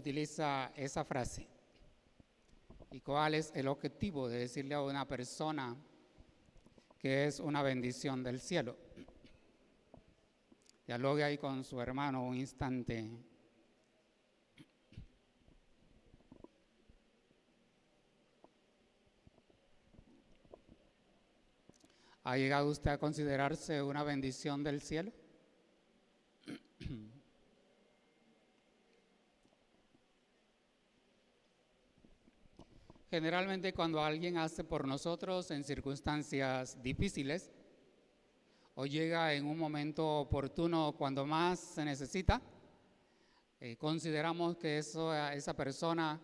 utiliza esa frase? ¿Y cuál es el objetivo de decirle a una persona que es una bendición del cielo? Dialogue ahí con su hermano un instante. ¿Ha llegado usted a considerarse una bendición del cielo? Generalmente cuando alguien hace por nosotros en circunstancias difíciles o llega en un momento oportuno cuando más se necesita, consideramos que esa persona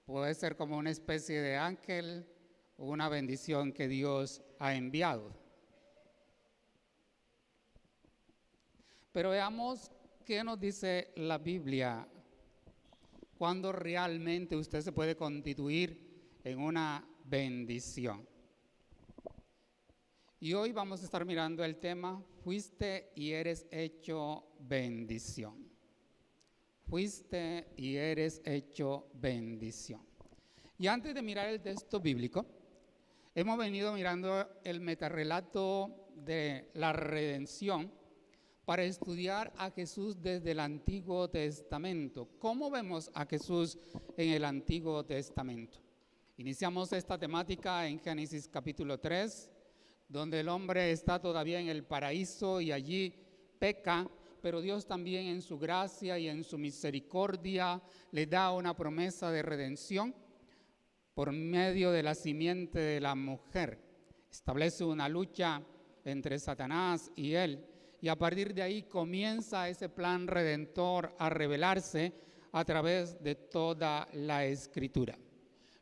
puede ser como una especie de ángel o una bendición que Dios ha enviado. Pero veamos qué nos dice la Biblia. ¿Cuándo realmente usted se puede constituir en una bendición? Y hoy vamos a estar mirando el tema, fuiste y eres hecho bendición. Fuiste y eres hecho bendición. Y antes de mirar el texto bíblico, hemos venido mirando el metarrelato de la redención para estudiar a Jesús desde el Antiguo Testamento. ¿Cómo vemos a Jesús en el Antiguo Testamento? Iniciamos esta temática en Génesis capítulo 3, donde el hombre está todavía en el paraíso y allí peca, pero Dios también en su gracia y en su misericordia le da una promesa de redención por medio de la simiente de la mujer. Establece una lucha entre Satanás y él. Y a partir de ahí comienza ese plan redentor a revelarse a través de toda la Escritura.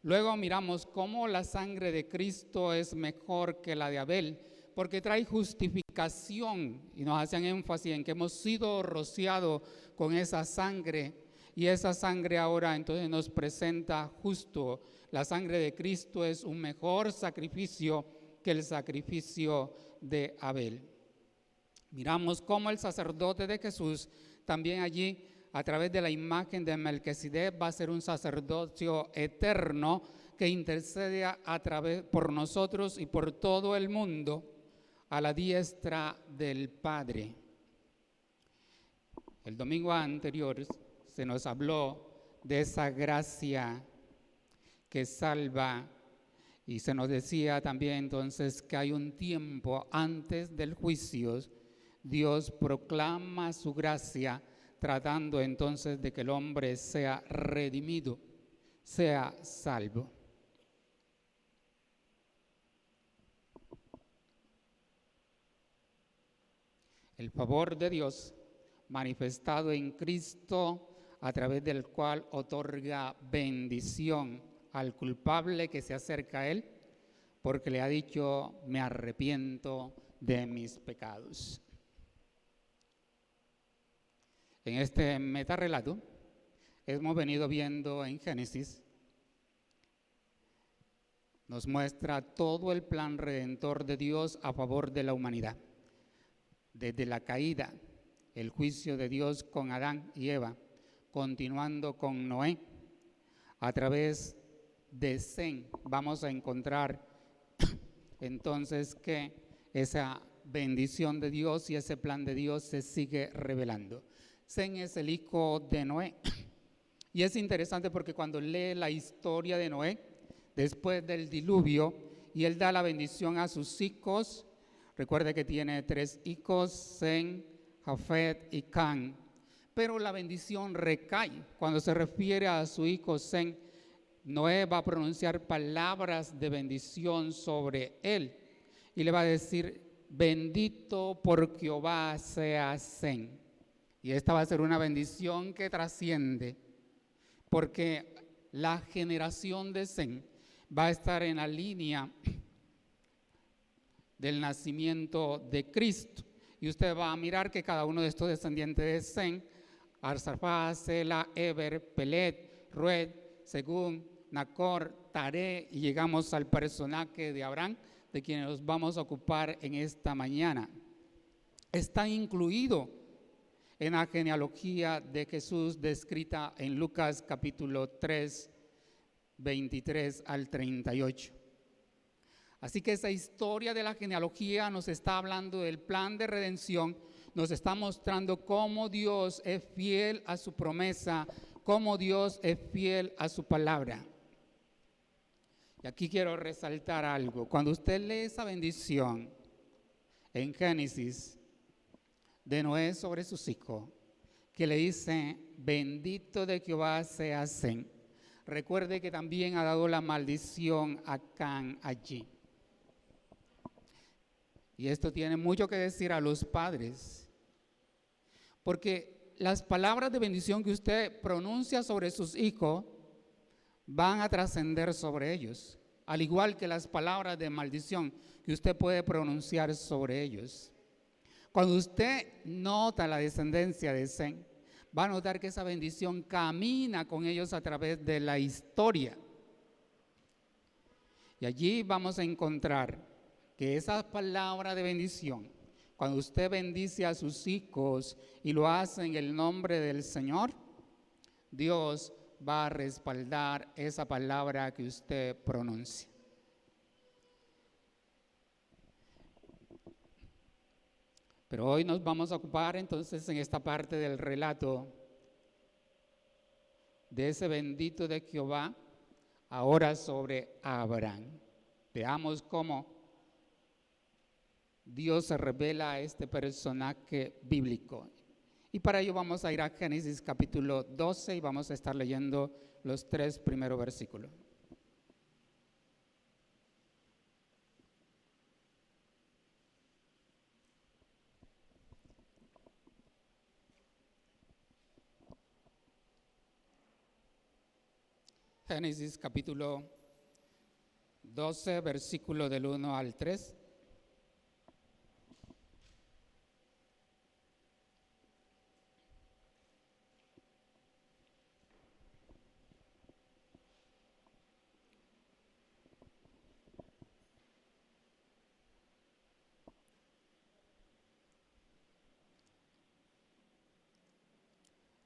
Luego miramos cómo la sangre de Cristo es mejor que la de Abel, porque trae justificación y nos hacen énfasis en que hemos sido rociados con esa sangre y esa sangre ahora entonces nos presenta justo. La sangre de Cristo es un mejor sacrificio que el sacrificio de Abel. Miramos cómo el sacerdote de Jesús también allí, a través de la imagen de Melquisedec, va a ser un sacerdocio eterno que intercede por nosotros y por todo el mundo a la diestra del Padre. El domingo anterior se nos habló de esa gracia que salva y se nos decía también entonces que hay un tiempo antes del juicio. Dios proclama su gracia tratando entonces de que el hombre sea redimido, sea salvo. El favor de Dios manifestado en Cristo a través del cual otorga bendición al culpable que se acerca a él porque le ha dicho, me arrepiento de mis pecados. En este metarrelato hemos venido viendo en Génesis, nos muestra todo el plan redentor de Dios a favor de la humanidad. Desde la caída, el juicio de Dios con Adán y Eva, continuando con Noé, a través de Sem, vamos a encontrar entonces que esa bendición de Dios y ese plan de Dios se sigue revelando. Sem es el hijo de Noé. Y es interesante porque cuando lee la historia de Noé, después del diluvio, y él da la bendición a sus hijos, recuerde que tiene 3 hijos, Sem, Jafet y Can, pero la bendición recae. Cuando se refiere a su hijo Sem, Noé va a pronunciar palabras de bendición sobre él y le va a decir, bendito por Jehová sea Sem. Y esta va a ser una bendición que trasciende, porque la generación de Sem va a estar en la línea del nacimiento de Cristo. Y usted va a mirar que cada uno de estos descendientes de Sem, Arsafá, Sela, Eber, Pelet, Rued, Según, Nacor, Taré, y llegamos al personaje de Abraham, de quien nos vamos a ocupar en esta mañana. Está incluido en la genealogía de Jesús descrita en Lucas capítulo 3, 23 al 38. Así que esa historia de la genealogía nos está hablando del plan de redención, nos está mostrando cómo Dios es fiel a su promesa, cómo Dios es fiel a su palabra. Y aquí quiero resaltar algo. Cuando usted lee esa bendición en Génesis de Noé sobre sus hijos, que le dice, bendito de Jehová seas. Recuerde que también ha dado la maldición a Can allí. Y esto tiene mucho que decir a los padres, porque las palabras de bendición que usted pronuncia sobre sus hijos van a trascender sobre ellos, al igual que las palabras de maldición que usted puede pronunciar sobre ellos. Cuando usted nota la descendencia de Sem, va a notar que esa bendición camina con ellos a través de la historia. Y allí vamos a encontrar que esa palabra de bendición, cuando usted bendice a sus hijos y lo hace en el nombre del Señor, Dios va a respaldar esa palabra que usted pronuncia. Pero hoy nos vamos a ocupar entonces en esta parte del relato de ese bendito de Jehová, ahora sobre Abraham. Veamos cómo Dios se revela a este personaje bíblico. Y para ello vamos a ir a Génesis capítulo 12 y vamos a estar leyendo los 3 primeros versículos. Génesis capítulo 12, versículo del 1 al 3.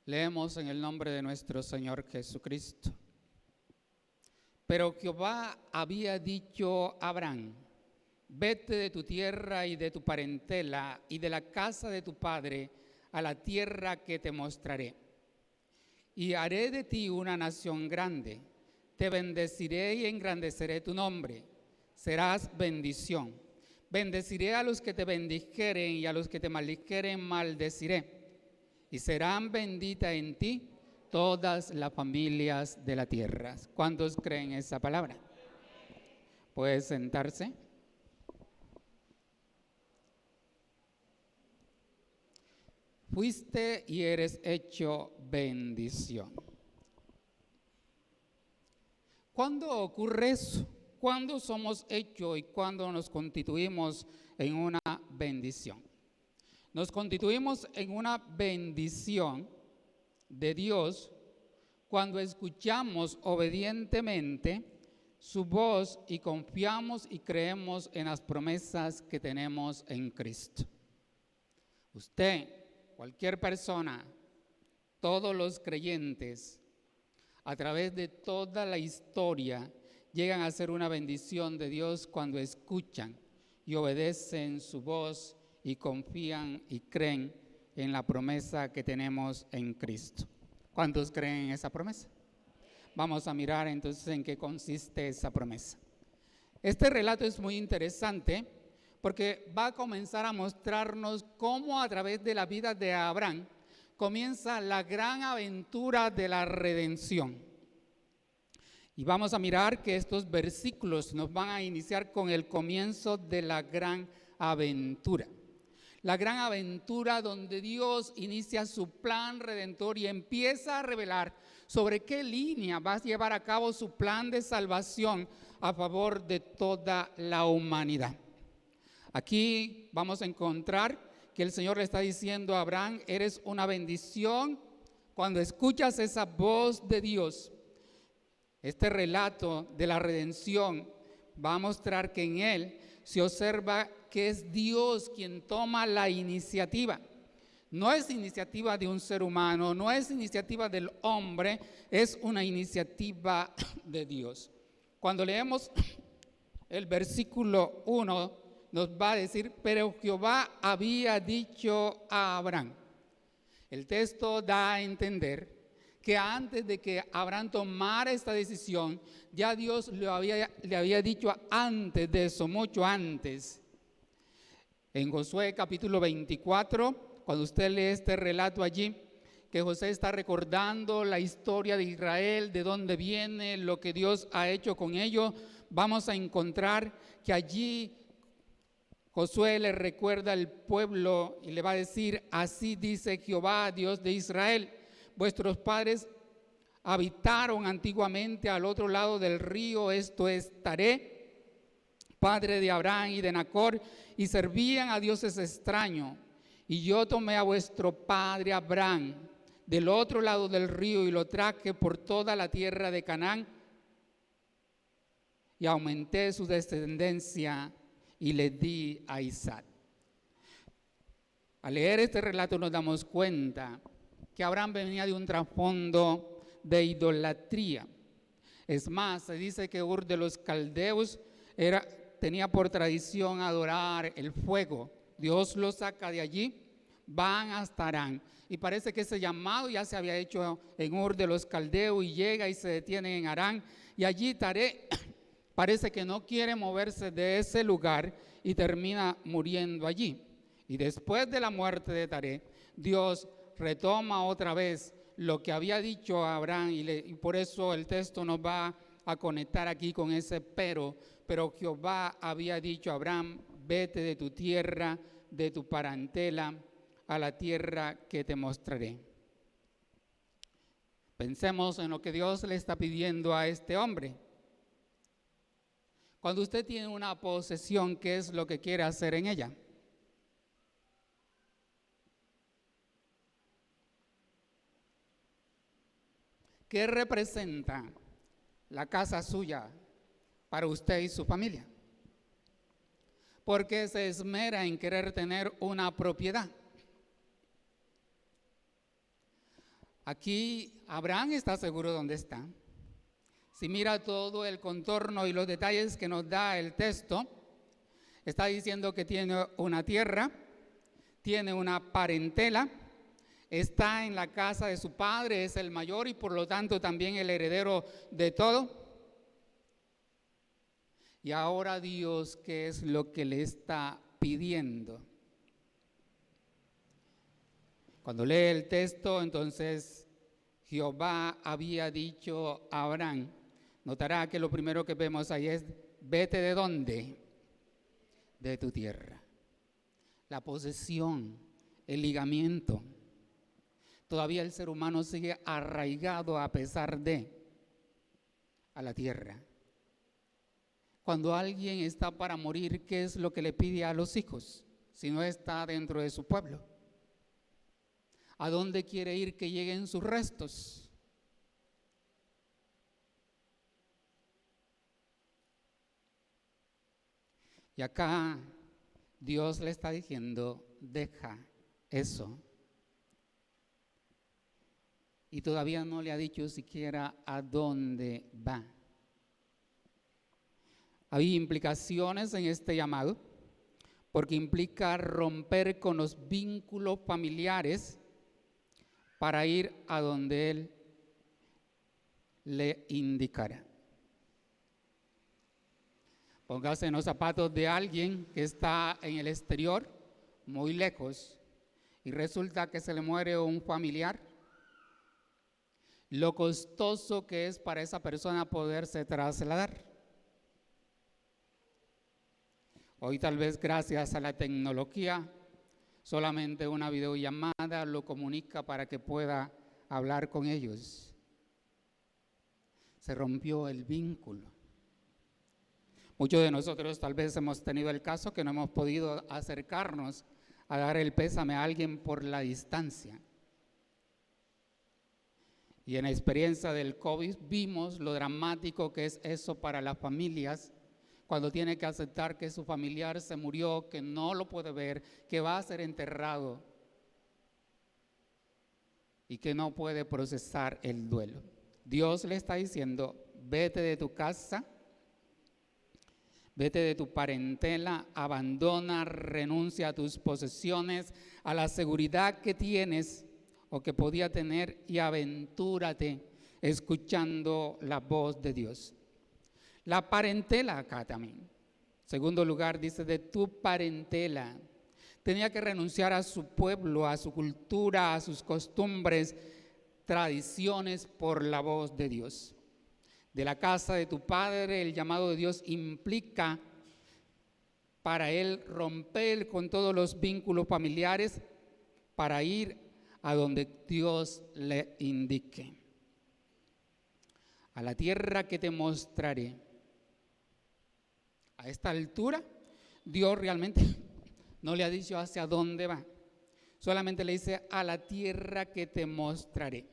Leemos en el nombre de nuestro Señor Jesucristo. Pero Jehová había dicho a Abraham, vete de tu tierra y de tu parentela y de la casa de tu padre a la tierra que te mostraré. Y haré de ti una nación grande, te bendeciré y engrandeceré tu nombre, serás bendición. Bendeciré a los que te bendijeren y a los que te maldijeren maldeciré. Y serán benditas en ti todas las familias de la tierra. ¿Cuántos creen esa palabra? ¿Puede sentarse? Fuiste y eres hecho bendición. ¿Cuándo ocurre eso? ¿Cuándo somos hechos y cuándo nos constituimos en una bendición? Nos constituimos en una bendición de Dios cuando escuchamos obedientemente su voz y confiamos y creemos en las promesas que tenemos en Cristo. Usted, cualquier persona, todos los creyentes, a través de toda la historia, llegan a ser una bendición de Dios cuando escuchan y obedecen su voz y confían y creen en la promesa que tenemos en Cristo. ¿Cuántos creen en esa promesa? Vamos a mirar entonces en qué consiste esa promesa. Este relato es muy interesante porque va a comenzar a mostrarnos cómo a través de la vida de Abraham comienza la gran aventura de la redención. Y vamos a mirar que estos versículos nos van a iniciar con el comienzo de la gran aventura. La gran aventura donde Dios inicia su plan redentor y empieza a revelar sobre qué línea va a llevar a cabo su plan de salvación a favor de toda la humanidad. Aquí vamos a encontrar que el Señor le está diciendo a Abraham, eres una bendición cuando escuchas esa voz de Dios. Este relato de la redención va a mostrar que en él se observa que es Dios quien toma la iniciativa. No es iniciativa de un ser humano, no es iniciativa del hombre, es una iniciativa de Dios. Cuando leemos el versículo 1, nos va a decir, pero Jehová había dicho a Abraham. El texto da a entender que antes de que Abraham tomara esta decisión, ya Dios le había dicho antes de eso, mucho antes. En Josué capítulo 24, cuando usted lee este relato allí, que José está recordando la historia de Israel, de dónde viene, lo que Dios ha hecho con ellos, vamos a encontrar que allí Josué le recuerda al pueblo y le va a decir, así dice Jehová, Dios de Israel, vuestros padres habitaron antiguamente al otro lado del río, esto es Taré, padre de Abraham y de Nacor, y servían a dioses extraños. Y yo tomé a vuestro padre Abraham del otro lado del río y lo traje por toda la tierra de Canaán y aumenté su descendencia y le di a Isaac. Al leer este relato nos damos cuenta que Abraham venía de un trasfondo de idolatría. Es más, se dice que Ur de los Caldeos tenía por tradición adorar el fuego. Dios los saca de allí, van hasta Harán. Y parece que ese llamado ya se había hecho en Ur de los Caldeos y llega y se detiene en Harán. Y allí Taré parece que no quiere moverse de ese lugar y termina muriendo allí. Y después de la muerte de Taré, Dios retoma otra vez lo que había dicho a Abraham y por eso el texto nos va a conectar aquí con ese pero Jehová había dicho a Abraham, vete de tu tierra, de tu parentela, a la tierra que te mostraré. Pensemos en lo que Dios le está pidiendo a este hombre. Cuando usted tiene una posesión, ¿qué es lo que quiere hacer en ella? ¿Qué representa la casa suya para usted y su familia? Porque se esmera en querer tener una propiedad. Aquí Abraham está seguro dónde está. Si mira todo el contorno y los detalles que nos da el texto, está diciendo que tiene una tierra, tiene una parentela, está en la casa de su padre, es el mayor y por lo tanto también el heredero de todo. Y ahora Dios, ¿qué es lo que le está pidiendo? Cuando lee el texto, entonces Jehová había dicho a Abraham, notará que lo primero que vemos ahí es, vete ¿de dónde? De tu tierra. La posesión, el ligamiento. Todavía el ser humano sigue arraigado a pesar de a la tierra. Cuando alguien está para morir, ¿qué es lo que le pide a los hijos? Si no está dentro de su pueblo. ¿A dónde quiere ir que lleguen sus restos? Y acá Dios le está diciendo, deja eso. Y todavía no le ha dicho siquiera a dónde va. Hay implicaciones en este llamado, porque implica romper con los vínculos familiares para ir a donde Él le indicara. Póngase en los zapatos de alguien que está en el exterior, muy lejos, y resulta que se le muere un familiar. Lo costoso que es para esa persona poderse trasladar. Hoy tal vez gracias a la tecnología, solamente una videollamada lo comunica para que pueda hablar con ellos. Se rompió el vínculo. Muchos de nosotros tal vez hemos tenido el caso que no hemos podido acercarnos a dar el pésame a alguien por la distancia. Y en la experiencia del COVID vimos lo dramático que es eso para las familias, cuando tiene que aceptar que su familiar se murió, que no lo puede ver, que va a ser enterrado. y que no puede procesar el duelo. Dios le está diciendo, vete de tu casa, vete de tu parentela, abandona, renuncia a tus posesiones, a la seguridad que tienes o que podía tener y aventúrate escuchando la voz de Dios. La parentela acá también. Segundo lugar, dice de tu parentela. Tenía que renunciar a su pueblo, a su cultura, a sus costumbres, tradiciones por la voz de Dios. De la casa de tu padre, el llamado de Dios implica para él romper con todos los vínculos familiares para ir a donde Dios le indique. A la tierra que te mostraré. A esta altura, Dios realmente no le ha dicho hacia dónde va. Solamente le dice a la tierra que te mostraré.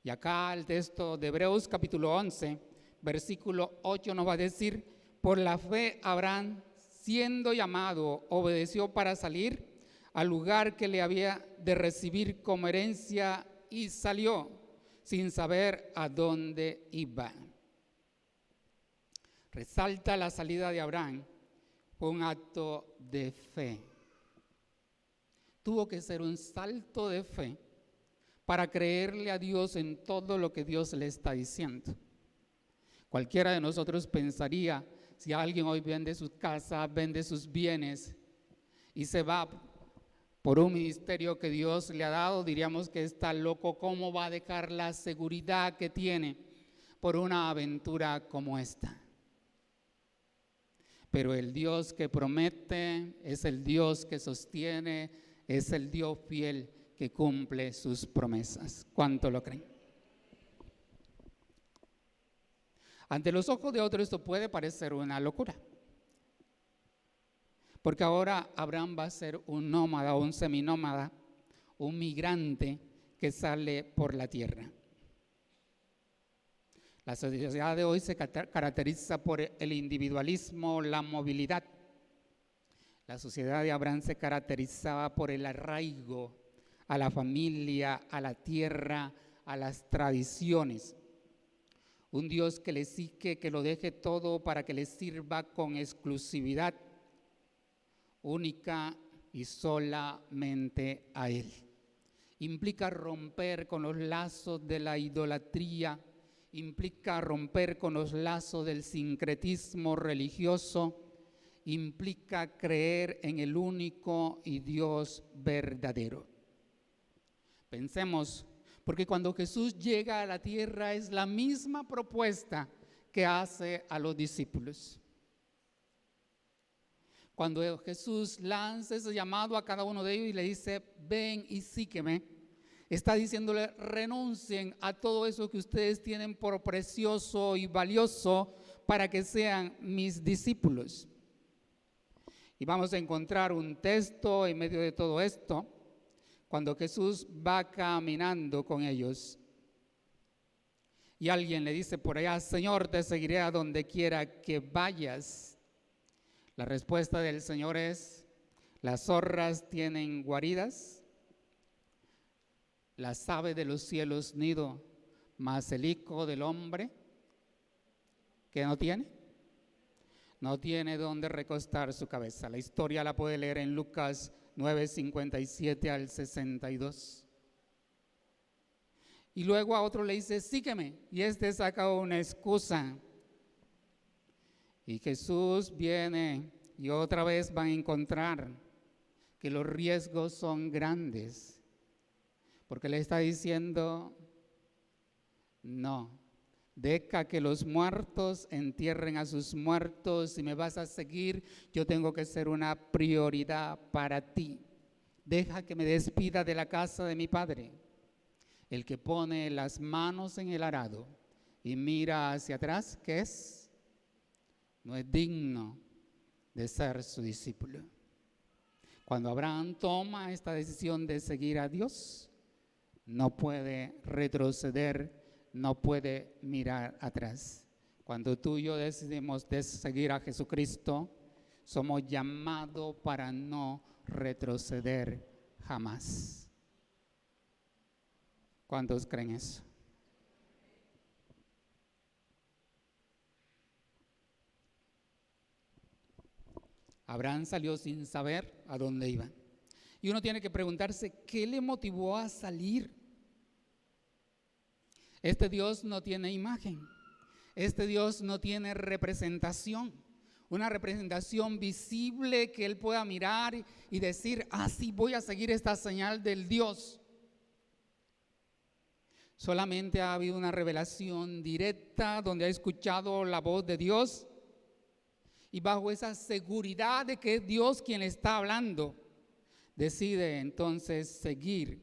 Y acá el texto de Hebreos capítulo 11, versículo 8 nos va a decir, por la fe Abraham, siendo llamado, obedeció para salir al lugar que le había de recibir como herencia y salió sin saber a dónde iba. Resalta la salida de Abraham, fue un acto de fe. Tuvo que ser un salto de fe para creerle a Dios en todo lo que Dios le está diciendo. Cualquiera de nosotros pensaría, si alguien hoy vende su casa, vende sus bienes y se va por un ministerio que Dios le ha dado, diríamos que está loco. ¿Cómo va a dejar la seguridad que tiene por una aventura como esta? Pero el Dios que promete es el Dios que sostiene, es el Dios fiel que cumple sus promesas. ¿Cuánto lo creen? Ante los ojos de otros esto puede parecer una locura. Porque ahora Abraham va a ser un nómada, un seminómada, un migrante que sale por la tierra. La sociedad de hoy se caracteriza por el individualismo, la movilidad. La sociedad de Abraham se caracterizaba por el arraigo a la familia, a la tierra, a las tradiciones. Un Dios que le exige que lo deje todo para que le sirva con exclusividad única y solamente a Él. Implica romper con los lazos de la idolatría, implica romper con los lazos del sincretismo religioso, implica creer en el único y Dios verdadero. Pensemos, porque cuando Jesús llega a la tierra es la misma propuesta que hace a los discípulos. Cuando Jesús lanza ese llamado a cada uno de ellos y le dice, ven y sígueme, está diciéndole, renuncien a todo eso que ustedes tienen por precioso y valioso para que sean mis discípulos. Y vamos a encontrar un texto en medio de todo esto, cuando Jesús va caminando con ellos. Y alguien le dice por allá, Señor, te seguiré a donde quiera que vayas. La respuesta del Señor es, las zorras tienen guaridas, las aves de los cielos nido, mas el Hijo del Hombre, ¿qué no tiene? No tiene donde recostar su cabeza. La historia la puede leer en Lucas 9:57 al 62. Y luego a otro le dice, sígueme, y este saca una excusa. Y Jesús viene y otra vez van a encontrar que los riesgos son grandes, porque le está diciendo, no, deja que los muertos entierren a sus muertos. Si me vas a seguir, yo tengo que ser una prioridad para ti. Deja que me despida de la casa de mi padre. El que pone las manos en el arado y mira hacia atrás, ¿qué es? No es digno de ser su discípulo. Cuando Abraham toma esta decisión de seguir a Dios, no puede retroceder, no puede mirar atrás. Cuando tú y yo decidimos de seguir a Jesucristo, somos llamados para no retroceder jamás. ¿Cuántos creen eso? Abraham salió sin saber a dónde iba. Y uno tiene que preguntarse, ¿qué le motivó a salir? Este Dios no tiene imagen. Este Dios no tiene representación. Una representación visible que él pueda mirar y decir, sí, voy a seguir esta señal del Dios. Solamente ha habido una revelación directa donde ha escuchado la voz de Dios y bajo esa seguridad de que es Dios quien le está hablando, decide entonces seguir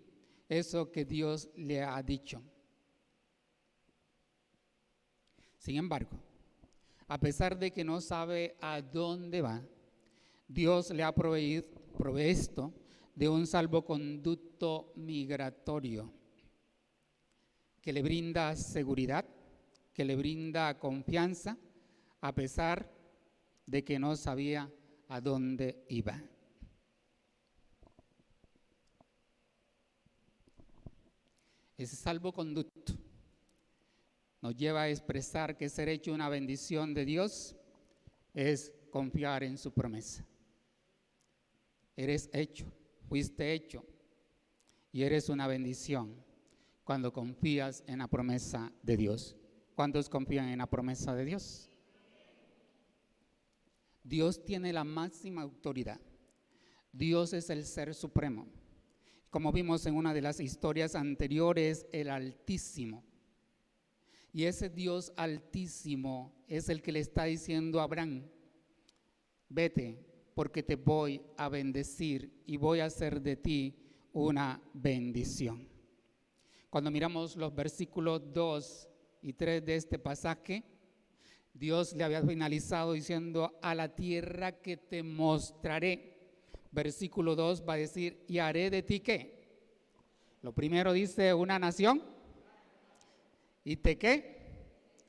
eso que Dios le ha dicho. Sin embargo, a pesar de que no sabe a dónde va, Dios le ha provisto de un salvoconducto migratorio que le brinda seguridad, que le brinda confianza, a pesar de que no sabía a dónde iba. Ese salvoconducto nos lleva a expresar que ser hecho una bendición de Dios es confiar en su promesa. Eres hecho, fuiste hecho y eres una bendición cuando confías en la promesa de Dios. ¿Cuántos confían en la promesa de Dios? Dios tiene la máxima autoridad. Dios es el ser supremo. Como vimos en una de las historias anteriores, el Altísimo. Y ese Dios Altísimo es el que le está diciendo a Abraham, vete porque te voy a bendecir y voy a hacer de ti una bendición. Cuando miramos los versículos 2 y 3 de este pasaje, Dios le había finalizado diciendo, a la tierra que te mostraré. Versículo 2 va a decir, ¿y haré de ti qué? Lo primero dice, una nación. ¿Y te qué?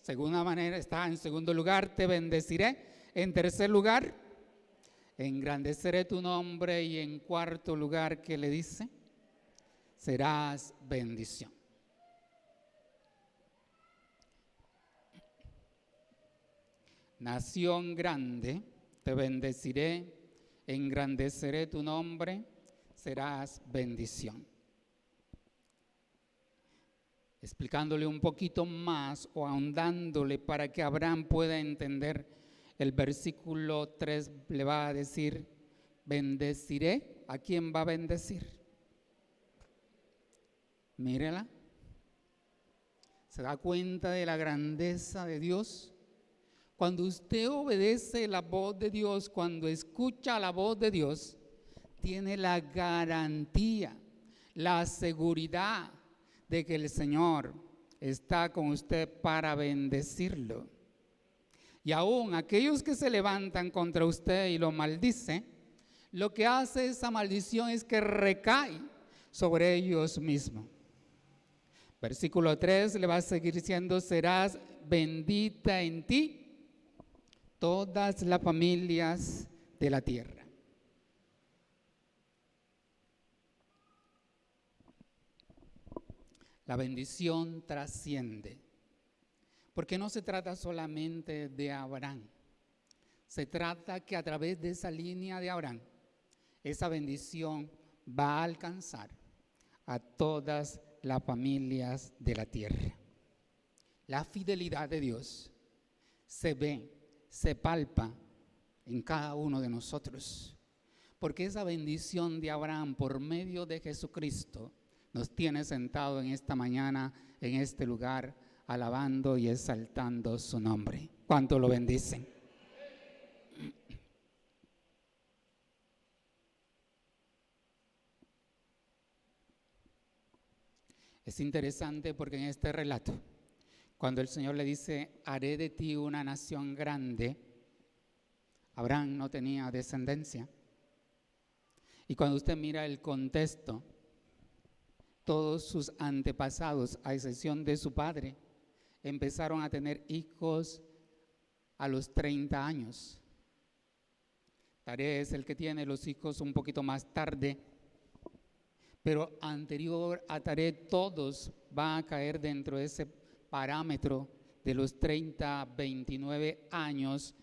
Segunda manera está en segundo lugar, te bendeciré. En tercer lugar, engrandeceré tu nombre. Y en cuarto lugar, ¿qué le dice? Serás bendición. Nación grande, te bendeciré, engrandeceré tu nombre, serás bendición. Explicándole un poquito más o ahondándole para que Abraham pueda entender, el versículo 3 le va a decir, bendeciré. ¿A quién va a bendecir? Mírela. ¿Se da cuenta de la grandeza de Dios? Cuando usted obedece la voz de Dios, cuando escucha la voz de Dios, tiene la garantía, la seguridad de que el Señor está con usted para bendecirlo. Y aún aquellos que se levantan contra usted y lo maldice, lo que hace esa maldición es que recae sobre ellos mismos. Versículo 3 le va a seguir diciendo, serás bendita en ti todas las familias de la tierra. La bendición trasciende, porque no se trata solamente de Abraham, se trata que a través de esa línea de Abraham, esa bendición va a alcanzar a todas las familias de la tierra. La fidelidad de Dios se ve, se palpa en cada uno de nosotros, porque esa bendición de Abraham por medio de Jesucristo nos tiene sentado en esta mañana, en este lugar, alabando y exaltando su nombre. ¿Cuánto lo bendicen? Es interesante porque en este relato, cuando el Señor le dice, haré de ti una nación grande, Abraham no tenía descendencia. Y cuando usted mira el contexto, todos sus antepasados, a excepción de su padre, empezaron a tener hijos a los 30 años. Taré es el que tiene los hijos un poquito más tarde, pero anterior a Taré todos van a caer dentro de ese parámetro de los 30, 29 años.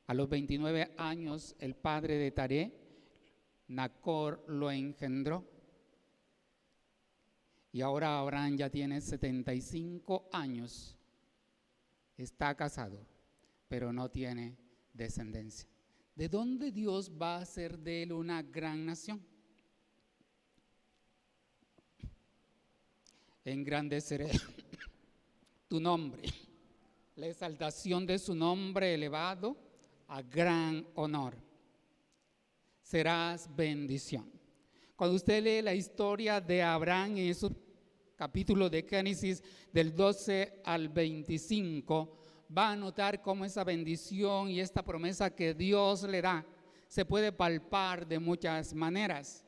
A los 29 años el padre de Taré, Nacor, lo engendró. Y ahora Abraham ya tiene 75 años, está casado, pero no tiene descendencia. ¿De dónde Dios va a hacer de él una gran nación? Engrandeceré tu nombre, la exaltación de su nombre elevado a gran honor. Serás bendición. Cuando usted lee la historia de Abraham en esos capítulos de Génesis del 12 al 25, va a notar cómo esa bendición y esta promesa que Dios le da se puede palpar de muchas maneras.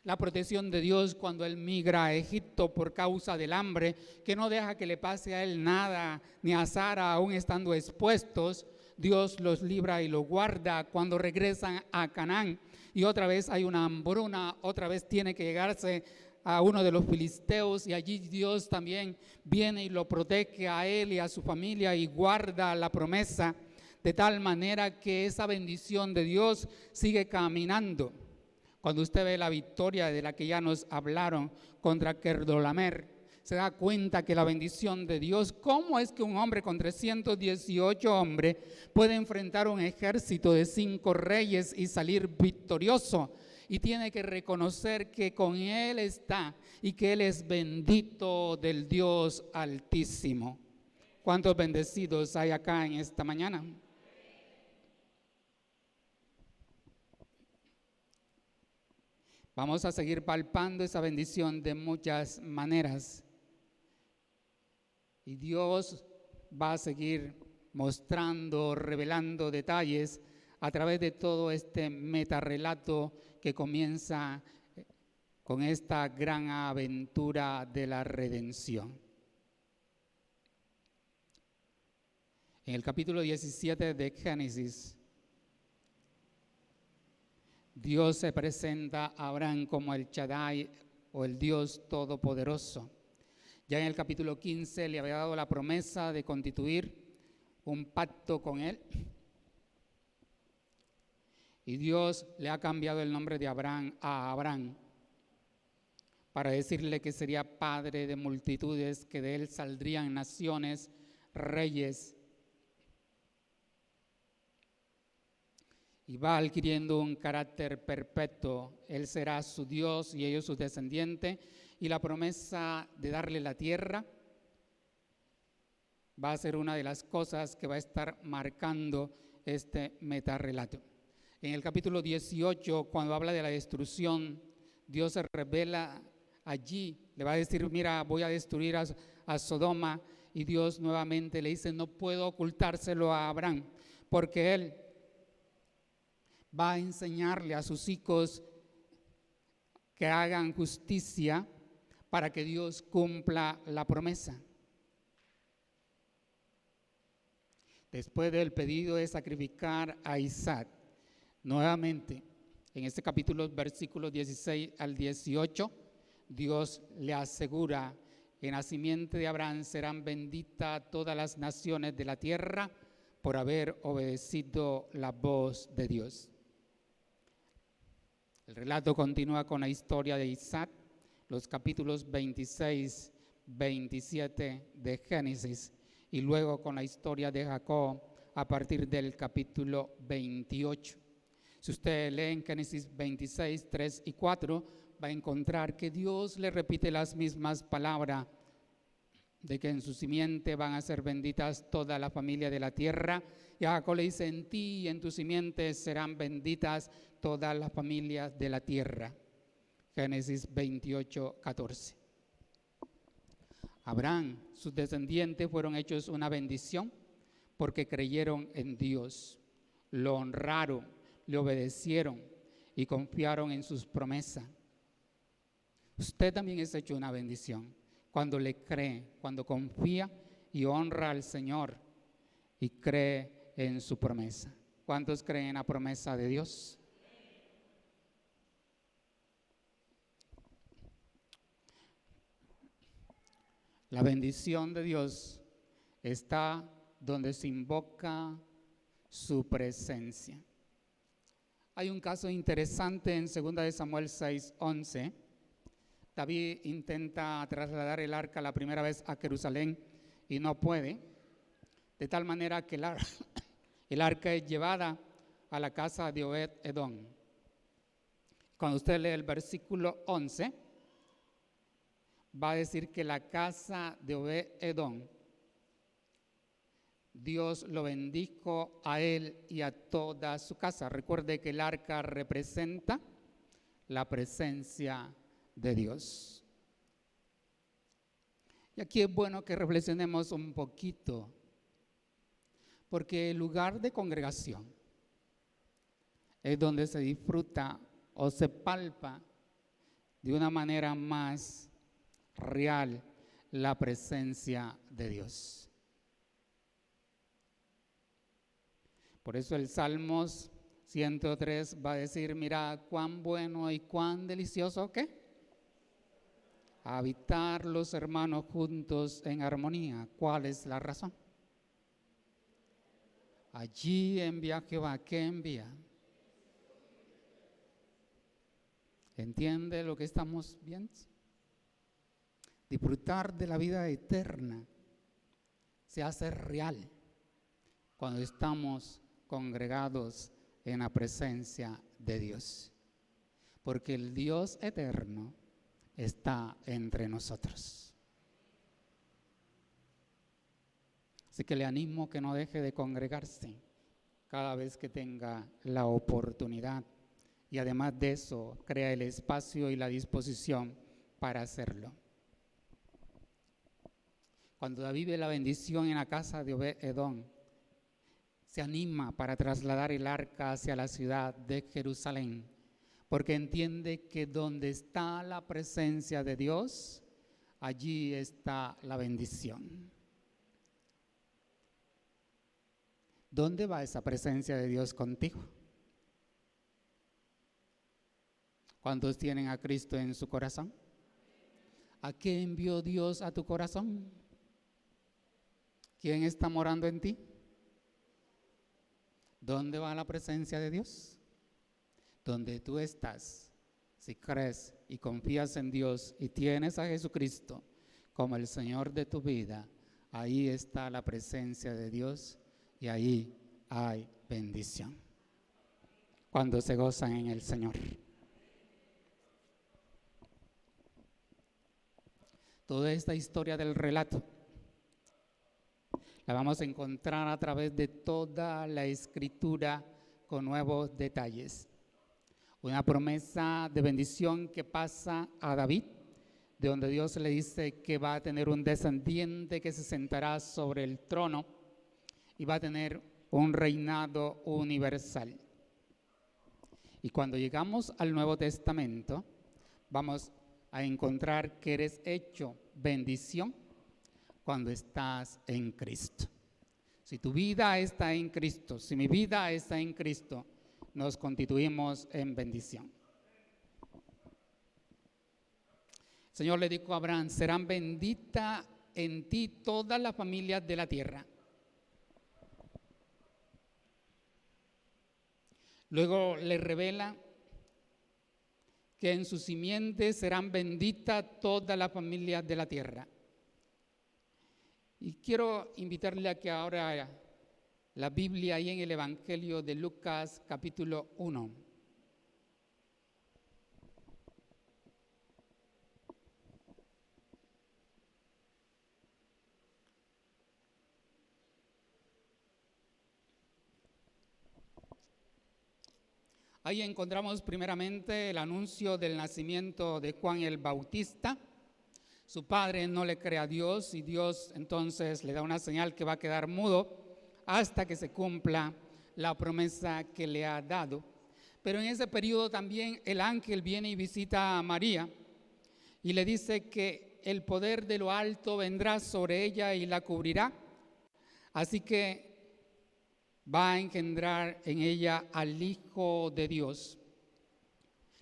La protección de Dios cuando él migra a Egipto por causa del hambre, que no deja que le pase a él nada, ni a Sara aún estando expuestos. Dios los libra y los guarda cuando regresan a Canaán. Y otra vez hay una hambruna, otra vez tiene que llegarse a uno de los filisteos y allí Dios también viene y lo protege a él y a su familia y guarda la promesa de tal manera que esa bendición de Dios sigue caminando. Cuando usted ve la victoria de la que ya nos hablaron contra Kedorlaomer, se da cuenta que la bendición de Dios, ¿cómo es que un hombre con 318 hombres puede enfrentar un ejército de 5 reyes y salir victorioso? Y tiene que reconocer que con él está y que él es bendito del Dios Altísimo. ¿Cuántos bendecidos hay acá en esta mañana? Vamos a seguir palpando esa bendición de muchas maneras. Y Dios va a seguir mostrando, revelando detalles a través de todo este metarrelato que comienza con esta gran aventura de la redención. En el capítulo 17 de Génesis, Dios se presenta a Abraham como el Shaddai o el Dios Todopoderoso. Ya en el capítulo 15 le había dado la promesa de constituir un pacto con él. Y Dios le ha cambiado el nombre de Abraham a Abraham para decirle que sería padre de multitudes, que de él saldrían naciones, reyes. Y va adquiriendo un carácter perpetuo. Él será su Dios y ellos sus descendientes. Y la promesa de darle la tierra va a ser una de las cosas que va a estar marcando este metarrelato. En el capítulo 18, cuando habla de la destrucción, Dios se revela allí. Le va a decir, mira, voy a destruir a Sodoma. Y Dios nuevamente le dice, no puedo ocultárselo a Abraham, porque él va a enseñarle a sus hijos que hagan justicia para que Dios cumpla la promesa. Después del pedido de sacrificar a Isaac, nuevamente en este capítulo, versículos 16 al 18, Dios le asegura, en la simiente de Abraham serán benditas todas las naciones de la tierra por haber obedecido la voz de Dios. El relato continúa con la historia de Isaac, los capítulos 26, 27 de Génesis, y luego con la historia de Jacob a partir del capítulo 28. Si usted lee en Génesis 26, 3 y 4, va a encontrar que Dios le repite las mismas palabras de que en su simiente van a ser benditas toda la familia de la tierra. Y a Jacob le dice, en ti y en tu simiente serán benditas todas las familias de la tierra. Génesis 28, 14. Abraham, sus descendientes fueron hechos una bendición porque creyeron en Dios, lo honraron, le obedecieron y confiaron en sus promesas. Usted también es hecho una bendición cuando le cree, cuando confía y honra al Señor y cree en su promesa. ¿Cuántos creen en la promesa de Dios? La bendición de Dios está donde se invoca su presencia. Hay un caso interesante en 2 de Samuel 6:11. David intenta trasladar el arca la primera vez a Jerusalén y no puede, de tal manera que el arca es llevada a la casa de Obed-Edom. Cuando usted lee el versículo 11, va a decir que la casa de Obed-Edom, Dios lo bendijo a él y a toda su casa. Recuerde que el arca representa la presencia de Dios. Y aquí es bueno que reflexionemos un poquito, porque el lugar de congregación es donde se disfruta o se palpa de una manera más real la presencia de Dios. Por eso el Salmos 103 va a decir, mira cuán bueno y cuán delicioso, ¿qué? Habitar los hermanos juntos en armonía. ¿Cuál es la razón? Allí envía Jehová, ¿qué envía? ¿Entiende lo que estamos viendo? Disfrutar de la vida eterna se hace real cuando estamos congregados en la presencia de Dios, porque el Dios eterno está entre nosotros. Así que le animo que no deje de congregarse cada vez que tenga la oportunidad, y además de eso, crea el espacio y la disposición para hacerlo. Cuando David ve la bendición en la casa de Obed-Edom, se anima para trasladar el arca hacia la ciudad de Jerusalén, porque entiende que donde está la presencia de Dios, allí está la bendición. ¿Dónde va esa presencia de Dios contigo? ¿Cuántos tienen a Cristo en su corazón? ¿A qué envió Dios a tu corazón? ¿Quién está morando en ti? ¿Dónde va la presencia de Dios? Donde tú estás, si crees y confías en Dios y tienes a Jesucristo como el Señor de tu vida, ahí está la presencia de Dios y ahí hay bendición. Cuando se gozan en el Señor. Toda esta historia del relato la vamos a encontrar a través de toda la Escritura con nuevos detalles. Una promesa de bendición que pasa a David, de donde Dios le dice que va a tener un descendiente que se sentará sobre el trono y va a tener un reinado universal. Y cuando llegamos al Nuevo Testamento, vamos a encontrar que eres hecho bendición cuando estás en Cristo. Si tu vida está en Cristo, si mi vida está en Cristo, nos constituimos en bendición. El Señor le dijo a Abraham, serán benditas en ti todas las familias de la tierra. Luego le revela que en su simiente serán benditas todas las familias de la tierra. Y quiero invitarle a que ahora la Biblia ahí en el Evangelio de Lucas capítulo 1. Ahí encontramos primeramente el anuncio del nacimiento de Juan el Bautista. Su padre no le cree a Dios y Dios entonces le da una señal que va a quedar mudo hasta que se cumpla la promesa que le ha dado. Pero en ese periodo también el ángel viene y visita a María y le dice que el poder de lo alto vendrá sobre ella y la cubrirá. Así que va a engendrar en ella al Hijo de Dios.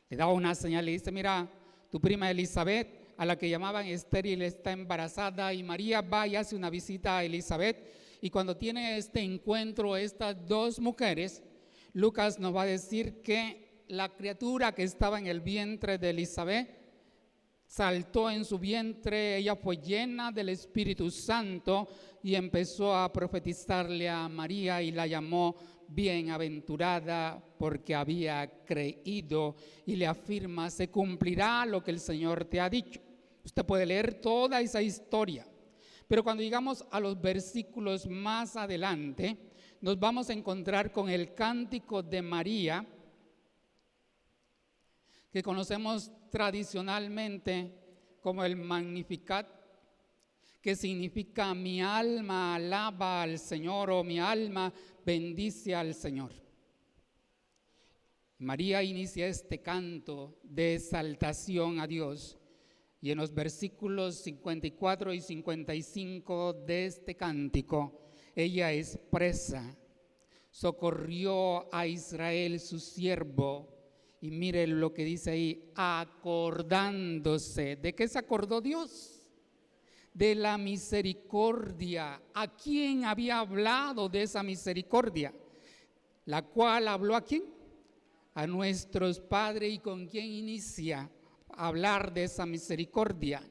Le da una señal, le dice, mira, tu prima Elizabeth a la que llamaban estéril está embarazada, y María va y hace una visita a Elizabeth. Y cuando tiene este encuentro estas dos mujeres, Lucas nos va a decir que la criatura que estaba en el vientre de Elizabeth saltó en su vientre, ella fue llena del Espíritu Santo y empezó a profetizarle a María y la llamó bienaventurada porque había creído, y le afirma: se cumplirá lo que el Señor te ha dicho. Usted puede leer toda esa historia, pero cuando llegamos a los versículos más adelante, nos vamos a encontrar con el cántico de María, que conocemos tradicionalmente como el Magnificat, que significa mi alma alaba al Señor, o mi alma bendice al Señor. María inicia este canto de exaltación a Dios, y en los versículos 54 y 55 de este cántico, ella expresa: socorrió a Israel su siervo. Y mire lo que dice ahí: acordándose. ¿De qué se acordó Dios? De la misericordia. ¿A quién había hablado de esa misericordia? La cual habló ¿a quién? A nuestros padres. ¿Y con quién inicia a hablar de esa misericordia?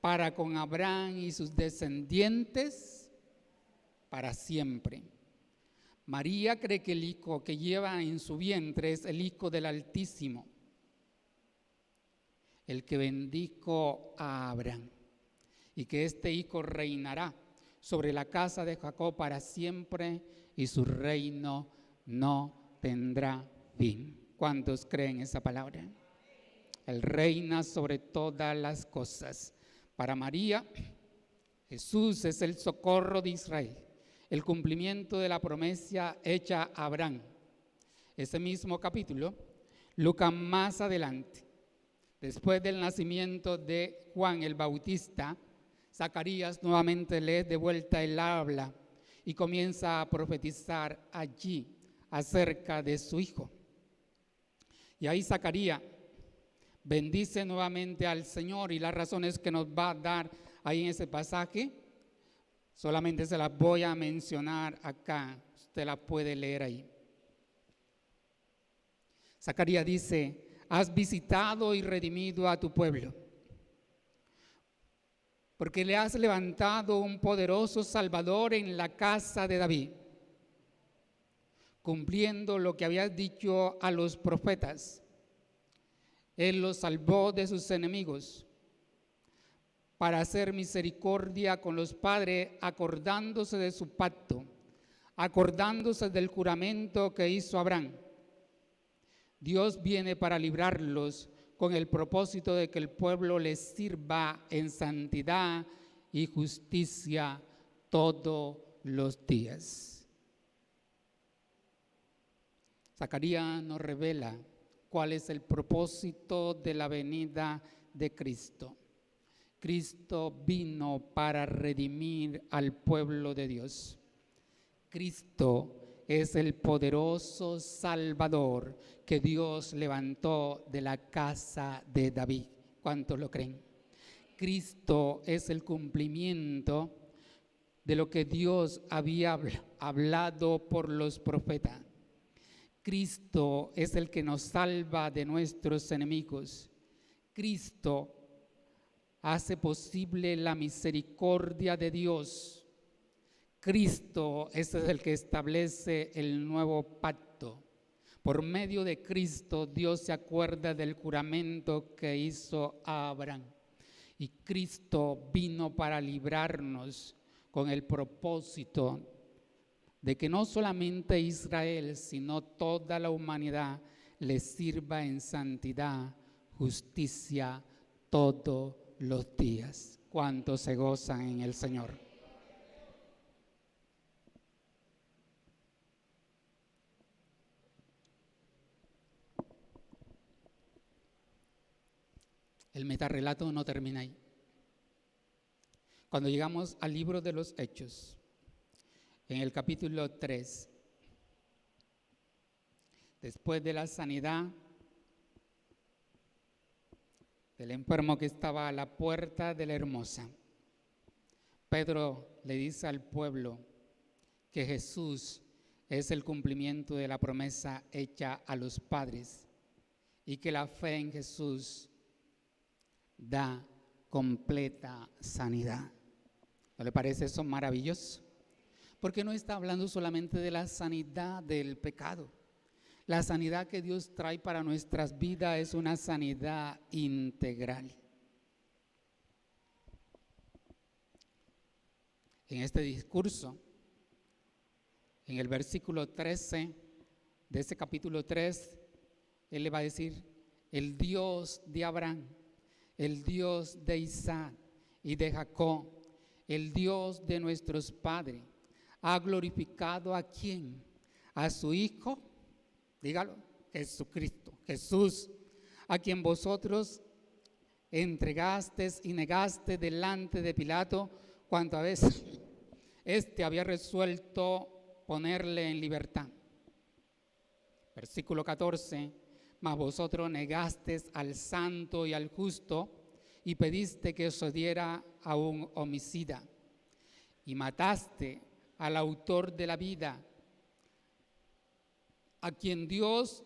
Para con Abraham y sus descendientes para siempre. María cree que el hijo que lleva en su vientre es el Hijo del Altísimo, el que bendijo a Abraham, y que este hijo reinará sobre la casa de Jacob para siempre, y su reino no tendrá fin. ¿Cuántos creen esa palabra? Él reina sobre todas las cosas. Para María, Jesús es el socorro de Israel, el cumplimiento de la promesa hecha a Abraham. Ese mismo capítulo, Lucas más adelante, después del nacimiento de Juan el Bautista, Zacarías nuevamente lee de vuelta el habla y comienza a profetizar allí acerca de su hijo. Y ahí Zacarías bendice nuevamente al Señor, y las razones que nos va a dar ahí en ese pasaje solamente se las voy a mencionar acá, usted la puede leer ahí. Zacarías dice: has visitado y redimido a tu pueblo, porque le has levantado un poderoso Salvador en la casa de David, cumpliendo lo que habías dicho a los profetas. Él los salvó de sus enemigos, para hacer misericordia con los padres, acordándose de su pacto, acordándose del juramento que hizo Abraham. Dios viene para librarlos con el propósito de que el pueblo les sirva en santidad y justicia todos los días. Zacarías nos revela cuál es el propósito de la venida de Cristo. Cristo vino para redimir al pueblo de Dios. Cristo es el poderoso Salvador que Dios levantó de la casa de David. ¿Cuántos lo creen? Cristo es el cumplimiento de lo que Dios había hablado por los profetas. Cristo es el que nos salva de nuestros enemigos. Cristo hace posible la misericordia de Dios. Cristo es el que establece el nuevo pacto. Por medio de Cristo, Dios se acuerda del juramento que hizo a Abraham. Y Cristo vino para librarnos con el propósito de que no solamente Israel, sino toda la humanidad le sirva en santidad, justicia, todos los días. ¿Cuántos se gozan en el Señor? El metarrelato no termina ahí. Cuando llegamos al libro de los Hechos, en el capítulo 3, después de la sanidad del enfermo que estaba a la puerta de la hermosa. Pedro le dice al pueblo que Jesús es el cumplimiento de la promesa hecha a los padres y que la fe en Jesús da completa sanidad. ¿No le parece eso maravilloso? Porque no está hablando solamente de la sanidad del pecado. La sanidad que Dios trae para nuestras vidas es una sanidad integral. En este discurso, en el versículo 13 de ese capítulo 3, Él le va a decir: el Dios de Abraham, el Dios de Isaac y de Jacob, el Dios de nuestros padres, ha glorificado ¿a quién? A su Hijo, dígalo, Jesucristo, Jesús, a quien vosotros entregasteis y negaste delante de Pilato, cuantas veces éste había resuelto ponerle en libertad. Versículo 14, mas vosotros negasteis al santo y al justo y pediste que os diera a un homicida y mataste al autor de la vida, a quien Dios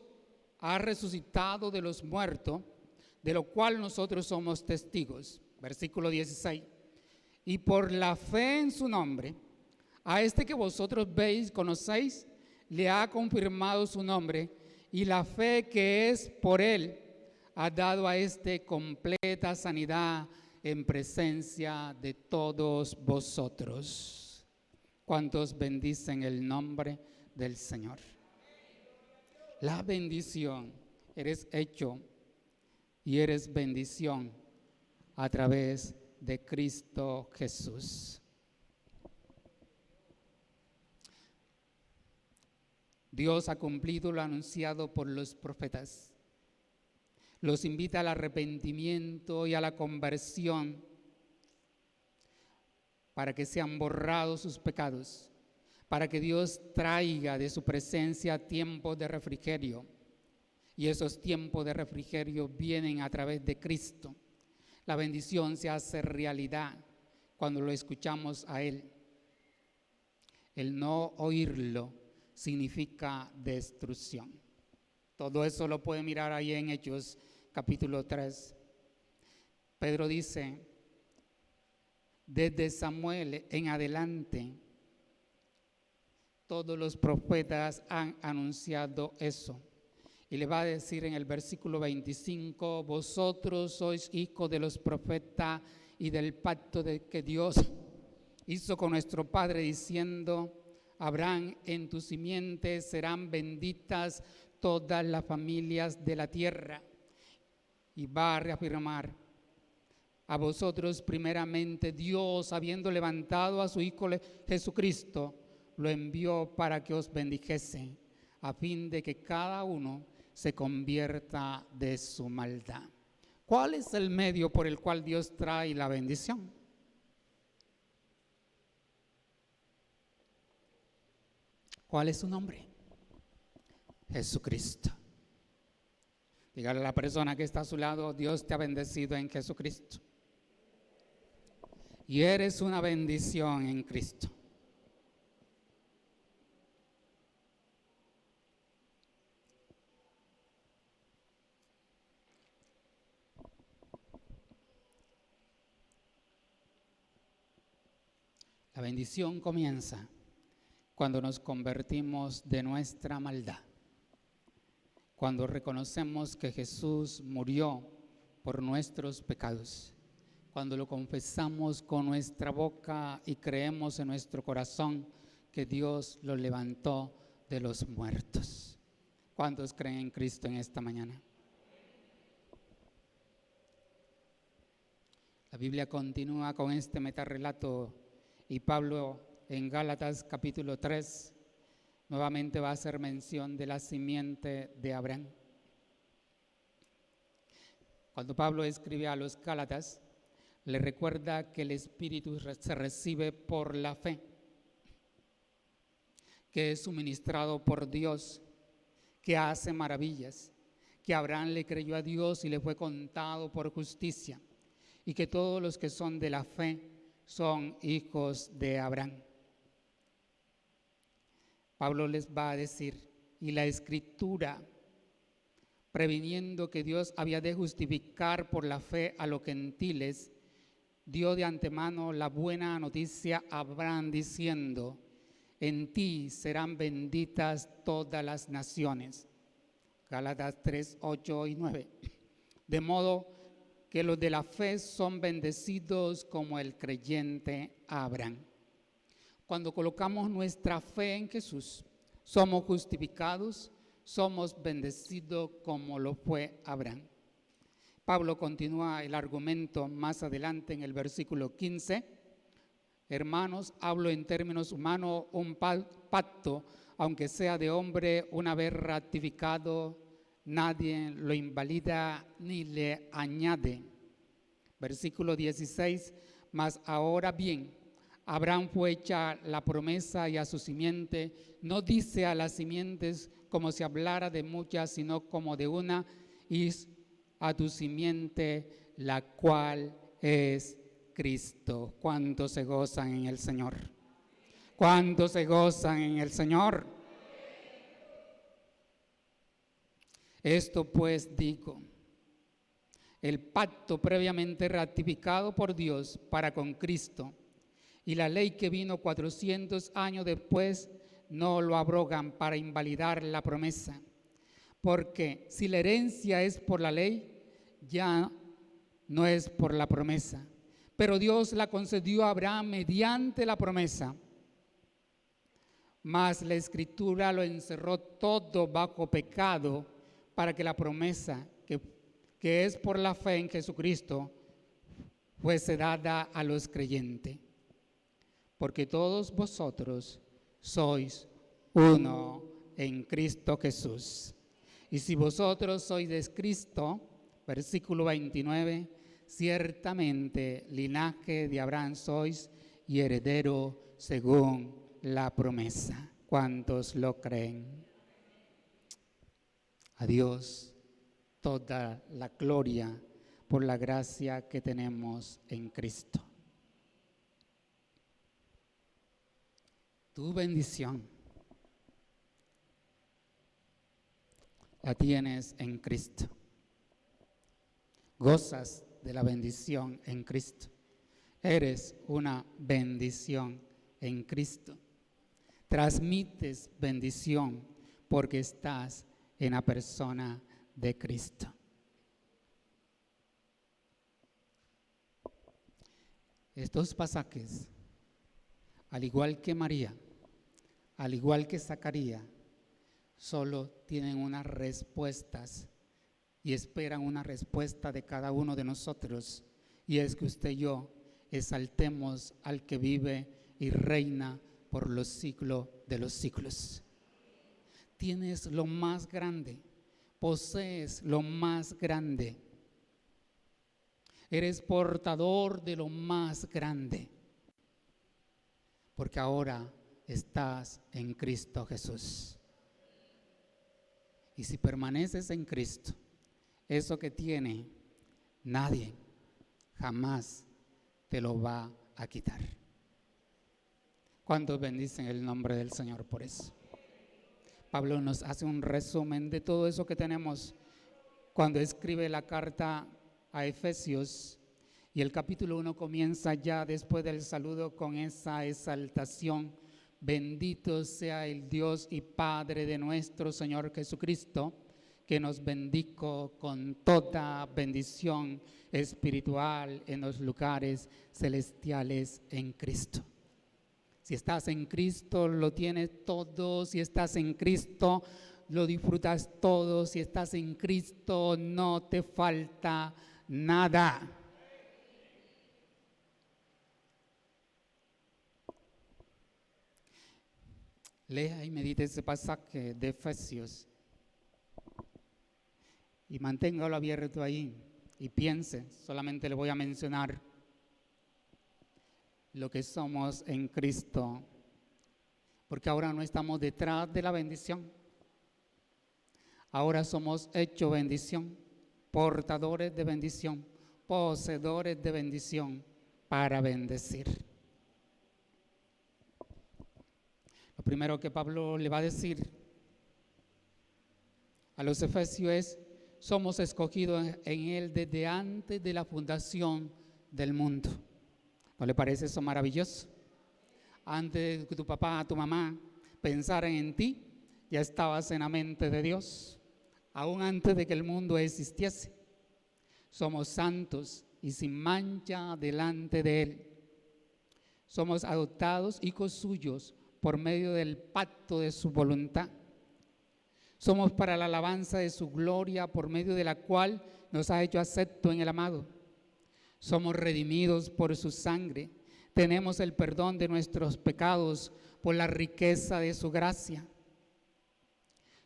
ha resucitado de los muertos, de lo cual nosotros somos testigos. Versículo 16, y por la fe en su nombre, a este que vosotros veis, conocéis, le ha confirmado su nombre, y la fe que es por él ha dado a este completa sanidad en presencia de todos vosotros. ¿Cuántos bendicen el nombre del Señor? La bendición, eres hecho y eres bendición a través de Cristo Jesús. Dios ha cumplido lo anunciado por los profetas. Los invita al arrepentimiento y a la conversión para que sean borrados sus pecados, para que Dios traiga de su presencia tiempos de refrigerio. Y esos tiempos de refrigerio vienen a través de Cristo. La bendición se hace realidad cuando lo escuchamos a Él. El no oírlo significa destrucción. Todo eso lo puede mirar ahí en Hechos capítulo 3. Pedro dice: desde Samuel en adelante, todos los profetas han anunciado eso. Y le va a decir en el versículo 25: vosotros sois hijos de los profetas y del pacto de que Dios hizo con nuestro padre, diciendo: Abraham, en tu simiente serán benditas todas las familias de la tierra. Y va a reafirmar: a vosotros primeramente Dios, habiendo levantado a su Hijo Jesucristo, lo envió para que os bendijese, a fin de que cada uno se convierta de su maldad. ¿Cuál es el medio por el cual Dios trae la bendición? ¿Cuál es su nombre? Jesucristo. Dígale a la persona que está a su lado: Dios te ha bendecido en Jesucristo. Y eres una bendición en Cristo. La bendición comienza cuando nos convertimos de nuestra maldad, cuando reconocemos que Jesús murió por nuestros pecados, cuando lo confesamos con nuestra boca y creemos en nuestro corazón que Dios lo levantó de los muertos. ¿Cuántos creen en Cristo en esta mañana? La Biblia continúa con este metarrelato y Pablo en Gálatas capítulo 3 nuevamente va a hacer mención de la simiente de Abraham. Cuando Pablo escribe a los Gálatas, le recuerda que el Espíritu se recibe por la fe, que es suministrado por Dios, que hace maravillas, que Abraham le creyó a Dios y le fue contado por justicia, y que todos los que son de la fe son hijos de Abraham. Pablo les va a decir, y la Escritura, previniendo que Dios había de justificar por la fe a los gentiles, dio de antemano la buena noticia a Abraham diciendo, en ti serán benditas todas las naciones. Gálatas 3, 8 y 9. De modo que los de la fe son bendecidos como el creyente Abraham. Cuando colocamos nuestra fe en Jesús, somos justificados, somos bendecidos como lo fue Abraham. Pablo continúa el argumento más adelante en el versículo 15. Hermanos, hablo en términos humanos, un pacto, aunque sea de hombre, una vez ratificado, nadie lo invalida ni le añade. Versículo 16, mas ahora bien, Abraham fue hecha la promesa y a su simiente, no dice a las simientes como si hablara de muchas, sino como de una, y a tu simiente, la cual es Cristo. ¿Cuántos se gozan en el Señor? ¿Cuántos se gozan en el Señor? Esto pues digo, el pacto previamente ratificado por Dios para con Cristo y la ley que vino 400 años después no lo abrogan para invalidar la promesa. Porque si la herencia es por la ley, ya no es por la promesa. Pero Dios la concedió a Abraham mediante la promesa. Mas la Escritura lo encerró todo bajo pecado para que la promesa, que es por la fe en Jesucristo, fuese dada a los creyentes. Porque todos vosotros sois uno en Cristo Jesús. Y si vosotros sois de Cristo, versículo 29, ciertamente linaje de Abraham sois y heredero según la promesa. ¿Cuántos lo creen? A Dios toda la gloria por la gracia que tenemos en Cristo. Tu bendición la tienes en Cristo. Gozas de la bendición en Cristo. Eres una bendición en Cristo. Transmites bendición porque estás en la persona de Cristo. Estos pasajes, al igual que María, al igual que Zacarías, solo tienen unas respuestas y esperan una respuesta de cada uno de nosotros, y es que usted y yo exaltemos al que vive y reina por los siglos de los siglos. Tienes lo más grande, posees lo más grande, eres portador de lo más grande, porque ahora estás en Cristo Jesús. Y si permaneces en Cristo, eso que tiene, nadie jamás te lo va a quitar. ¿Cuántos bendicen el nombre del Señor por eso? Pablo nos hace un resumen de todo eso que tenemos cuando escribe la carta a Efesios, y el capítulo 1 comienza ya después del saludo con esa exaltación: bendito sea el Dios y Padre de nuestro Señor Jesucristo, que nos bendijo con toda bendición espiritual en los lugares celestiales en Cristo. Si estás en Cristo, lo tienes todo. Si estás en Cristo, lo disfrutas todo. Si estás en Cristo, no te falta nada. Lea y medite ese pasaje de Efesios y manténgalo abierto ahí y piense. Solamente le voy a mencionar lo que somos en Cristo, porque ahora no estamos detrás de la bendición, Ahora somos hechos bendición, portadores de bendición, poseedores de bendición para bendecir. Lo primero que Pablo le va a decir a los efesios es: somos escogidos en Él desde antes de la fundación del mundo. ¿No le parece eso maravilloso? Antes de que tu papá, tu mamá pensaran en ti, ya estabas en la mente de Dios, aún antes de que el mundo existiese. Somos santos y sin mancha delante de Él. Somos adoptados hijos suyos por medio del pacto de su voluntad. Somos para la alabanza de su gloria, por medio de la cual nos ha hecho acepto en el amado. Somos redimidos por su sangre. Tenemos el perdón de nuestros pecados por la riqueza de su gracia.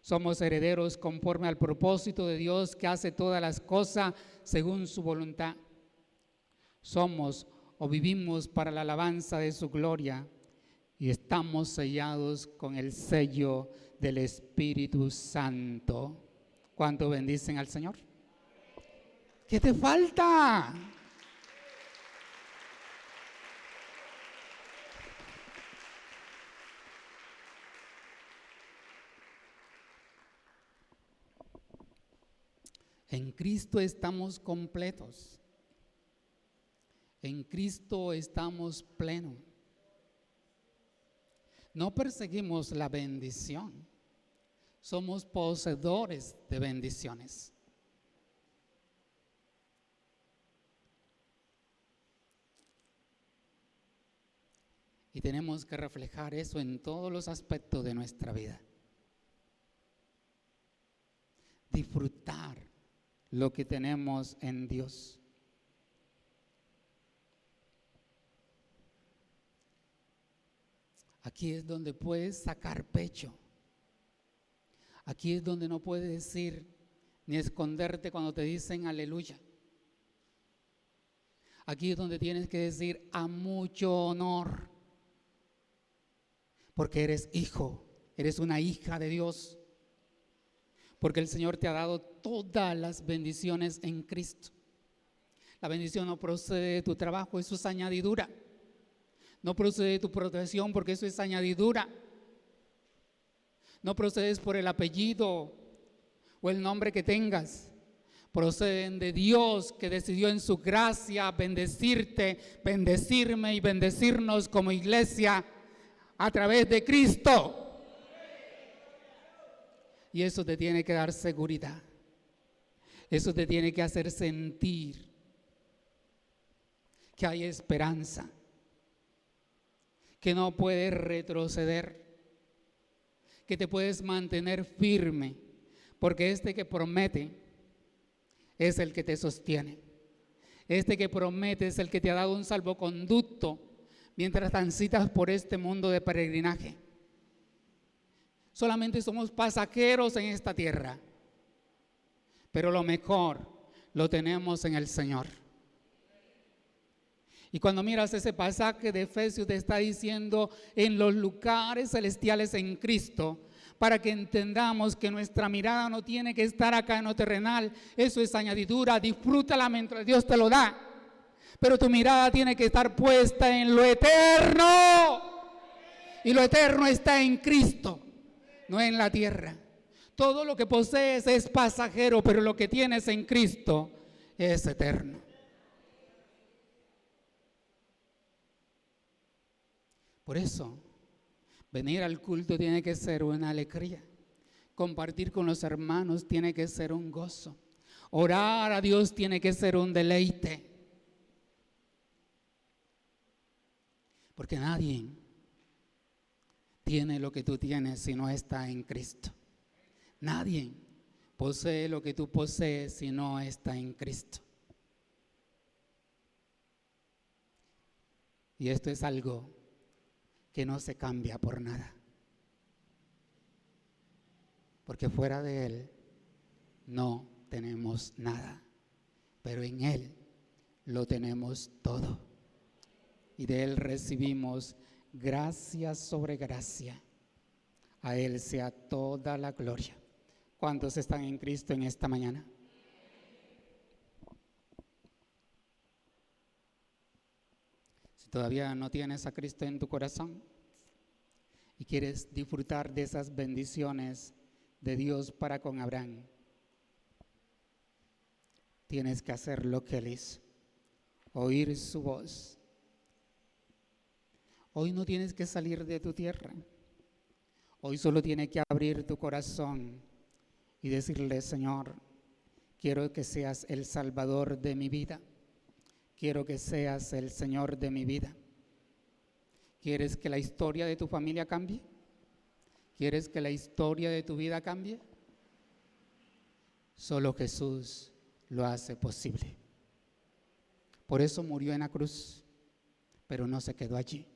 Somos herederos conforme al propósito de Dios, que hace todas las cosas según su voluntad. Somos o vivimos para la alabanza de su gloria y estamos sellados con el sello del Espíritu Santo. ¿Cuánto bendicen al Señor? ¿Qué te falta? En Cristo estamos completos. En Cristo estamos plenos. No perseguimos la bendición. Somos poseedores de bendiciones. Y tenemos que reflejar eso en todos los aspectos de nuestra vida. Disfrutar lo que tenemos en Dios. Aquí es donde puedes sacar pecho. Aquí es donde no puedes decir ni esconderte cuando te dicen aleluya. Aquí es donde tienes que decir a mucho honor, porque eres hijo, eres una hija de Dios. Porque el Señor te ha dado todas las bendiciones en Cristo. La bendición no procede de tu trabajo, eso es añadidura. No procede de tu protección, porque eso es añadidura. No procedes por el apellido o el nombre que tengas. Proceden de Dios, que decidió en su gracia bendecirte, bendecirme y bendecirnos como iglesia a través de Cristo. Y eso te tiene que dar seguridad. Eso te tiene que hacer sentir que hay esperanza, que no puedes retroceder, que te puedes mantener firme, porque este que promete es el que te sostiene. Este que promete es el que te ha dado un salvoconducto mientras transitas por este mundo de peregrinaje. Solamente somos pasajeros en esta tierra, pero lo mejor lo tenemos en el Señor. Y cuando miras ese pasaje de Efesios, te está diciendo en los lugares celestiales en Cristo, para que entendamos que nuestra mirada no tiene que estar acá en lo terrenal. Eso es añadidura, disfrútala mientras Dios te lo da, pero tu mirada tiene que estar puesta en lo eterno, y lo eterno está en Cristo, no en la tierra. Todo lo que posees es pasajero, pero lo que tienes en Cristo es eterno. Por eso, venir al culto tiene que ser una alegría. Compartir con los hermanos tiene que ser un gozo. Orar a Dios tiene que ser un deleite. Porque nadie tiene lo que tú tienes si no está en Cristo. Nadie posee lo que tú posees si no está en Cristo. Y esto es algo que no se cambia por nada. Porque fuera de Él no tenemos nada, pero en Él lo tenemos todo. Y de Él recibimos gracia sobre gracia. A Él sea toda la gloria ¿Cuántos están en Cristo en esta mañana? Si todavía no tienes a Cristo en tu corazón y quieres disfrutar de esas bendiciones de Dios para con Abraham, tienes que hacer lo que Él hizo, oír su voz. Hoy no tienes que salir de tu tierra. Hoy solo tienes que abrir tu corazón y decirle: Señor, quiero que seas el Salvador de mi vida. Quiero que seas el Señor de mi vida. ¿Quieres que la historia de tu familia cambie? ¿Quieres que la historia de tu vida cambie? Solo Jesús lo hace posible. Por eso murió en la cruz, pero no se quedó allí.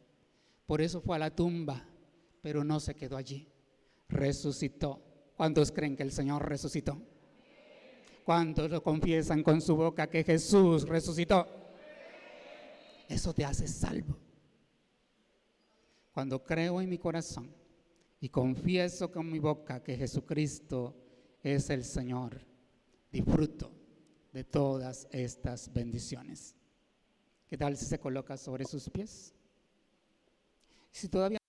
Por eso fue a la tumba, pero no se quedó allí. Resucitó. ¿Cuántos creen que el Señor resucitó? ¿Cuántos lo confiesan con su boca que Jesús resucitó? Eso te hace salvo. Cuando creo en mi corazón y confieso con mi boca que Jesucristo es el Señor, disfruto de todas estas bendiciones. ¿Qué tal si se coloca sobre sus pies? Si todavía